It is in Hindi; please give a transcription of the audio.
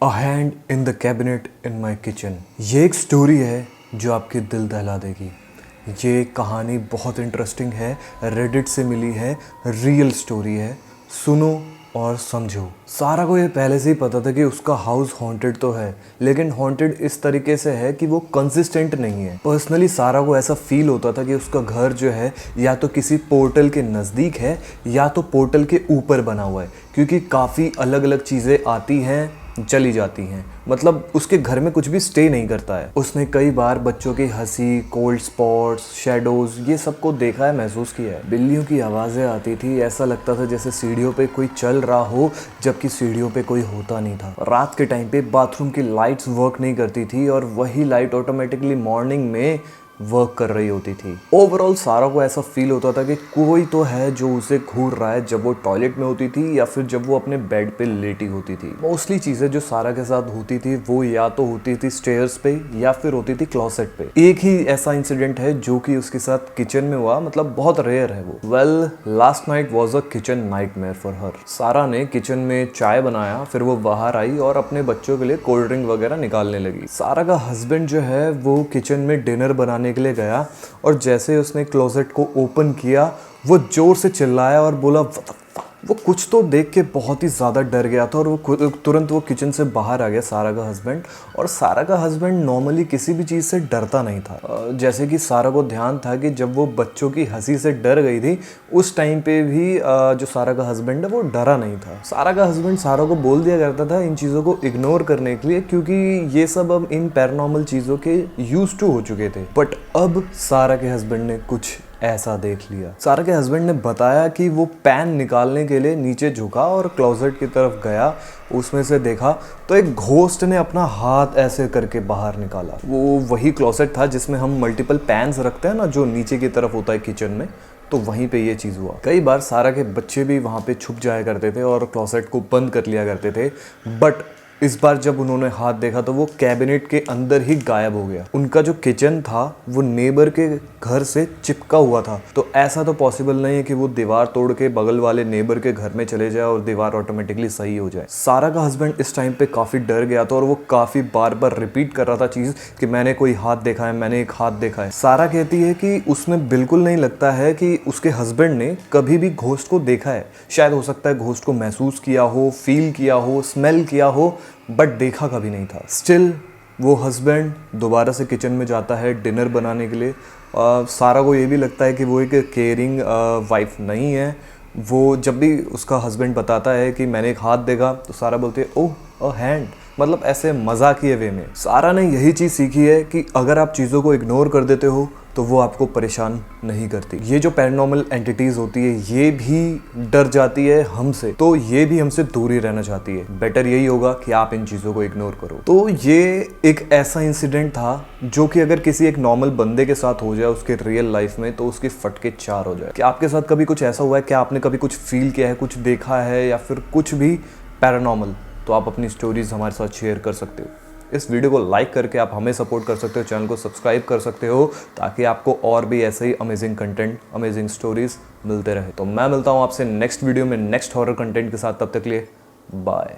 A hand in the cabinet in my kitchen. ये एक स्टोरी है जो आपके दिल दहला देगी। ये कहानी बहुत इंटरेस्टिंग है, रेडिट से मिली है, रियल स्टोरी है। सुनो और समझो। सारा को ये पहले से ही पता था कि उसका हाउस हॉन्टेड तो है, लेकिन हॉन्टेड इस तरीके से है कि वो कंसिस्टेंट नहीं है। पर्सनली सारा को ऐसा फील होता था कि उसका घर जो है या तो किसी पोर्टल के नज़दीक है या तो पोर्टल के ऊपर बना हुआ है, क्योंकि काफ़ी अलग अलग चीज़ें आती हैं चली जाती हैं। मतलब उसके घर में कुछ भी स्टे नहीं करता है। उसने कई बार बच्चों की हंसी, कोल्ड स्पॉट्स, शैडोज, ये सब को देखा है, महसूस किया है। बिल्लियों की आवाज़ें आती थी, ऐसा लगता था जैसे सीढ़ियों पे कोई चल रहा हो जबकि सीढ़ियों पे कोई होता नहीं था। रात के टाइम पे बाथरूम की लाइट्स वर्क नहीं करती थी और वही लाइट ऑटोमेटिकली मॉर्निंग में वर्क कर रही होती थी। ओवरऑल सारा को ऐसा फील होता था कि कोई तो है जो उसे घूर रहा है जब वो टॉयलेट में होती थी या फिर जब वो अपने बेड पे लेटी होती थी। मोस्टली चीज़ें जो सारा के साथ होती थी वो या तो होती थी स्टेयर्स पे या फिर होती थी क्लोसेट पे। एक ही ऐसा इंसिडेंट है जो कि उसके साथ किचन में हुआ, मतलब बहुत रेयर है वो। Well, last night was a kitchen nightmare for her. सारा ने किचन में चाय बनाया, फिर वो बाहर आई और अपने बच्चों के लिए कोल्ड ड्रिंक वगैरह निकालने लगी। सारा का हस्बैंड जो है वो किचन में डिनर बनाने के लिए गया और जैसे उसने क्लोजेट को ओपन किया वो जोर से चिल्लाया और बोला वो कुछ तो देख के बहुत ही ज़्यादा डर गया था और वो तुरंत वो किचन से बाहर आ गया, सारा का हस्बैंड। और सारा का हस्बैंड नॉर्मली किसी भी चीज़ से डरता नहीं था। जैसे कि सारा को ध्यान था कि जब वो बच्चों की हंसी से डर गई थी उस टाइम पे भी जो सारा का हस्बैंड है वो डरा नहीं था। सारा का हस्बैंड सारा को बोल दिया करता था इन चीज़ों को इग्नोर करने के लिए, क्योंकि ये सब अब इन पैरानॉर्मल चीज़ों के यूज टू हो चुके थे। बट अब सारा के हस्बैंड ने कुछ ऐसा देख लिया। सारा के हस्बैंड ने बताया कि वो पैन निकालने के लिए नीचे झुका और क्लोजेट की तरफ गया, उसमें से देखा तो एक घोस्ट ने अपना हाथ ऐसे करके बाहर निकाला। वो वही क्लोजेट था जिसमें हम मल्टीपल पैन्स रखते हैं ना, जो नीचे की तरफ होता है किचन में, तो वहीं पे ये चीज़ हुआ। कई बार सारा के बच्चे भी वहाँ पे छुप जाया करते थे और क्लोसेट को बंद कर लिया करते थे, बट इस बार जब उन्होंने हाथ देखा तो वो कैबिनेट के अंदर ही गायब हो गया। उनका जो किचन था वो नेबर के घर से चिपका हुआ था, तो ऐसा तो पॉसिबल नहीं है कि वो दीवार तोड़ के बगल वाले नेबर के घर में चले जाए और दीवार ऑटोमेटिकली सही हो जाए। सारा का हस्बैंड इस टाइम पे काफ़ी डर गया था और वो काफ़ी बार बार रिपीट कर रहा था चीज़ कि मैंने कोई हाथ देखा है, मैंने एक हाथ देखा है। सारा कहती है कि उसमें बिल्कुल नहीं लगता है कि उसके हस्बैंड ने कभी भी घोस्ट को देखा है। शायद हो सकता है घोस्ट को महसूस किया हो, फील किया हो, स्मेल किया हो, बट देखा कभी नहीं था। स्टिल वो हस्बैंड दोबारा से किचन में जाता है डिनर बनाने के लिए। सारा को ये भी लगता है कि वो एक केयरिंग वाइफ नहीं है। वो जब भी उसका हस्बैंड बताता है कि मैंने एक हाथ देखा तो सारा बोलती है ओह अ हैंड, मतलब ऐसे मजाकिये वे में। सारा ने यही चीज़ सीखी है कि अगर आप चीज़ों को इग्नोर कर देते हो तो वो आपको परेशान नहीं करती। ये जो पैरानॉर्मल एंटिटीज़ होती है ये भी डर जाती है हमसे, तो ये भी हमसे दूर ही रहना चाहती है। बेटर यही होगा कि आप इन चीज़ों को इग्नोर करो। तो ये एक ऐसा इंसिडेंट था जो कि अगर किसी एक नॉर्मल बंदे के साथ हो जाए उसके रियल लाइफ में तो उसकी फटके चार हो जाए। क्या आपके साथ कभी कुछ ऐसा हुआ है? क्या आपने कभी कुछ फील किया है, कुछ देखा है या फिर कुछ भी पैरानॉर्मल? तो आप अपनी स्टोरीज हमारे साथ शेयर कर सकते हो। इस वीडियो को लाइक करके आप हमें सपोर्ट कर सकते हो, चैनल को सब्सक्राइब कर सकते हो, ताकि आपको और भी ऐसे ही अमेजिंग कंटेंट, अमेजिंग स्टोरीज मिलते रहे। तो मैं मिलता हूँ आपसे नेक्स्ट वीडियो में नेक्स्ट हॉरर कंटेंट के साथ। तब तक के लिए बाय।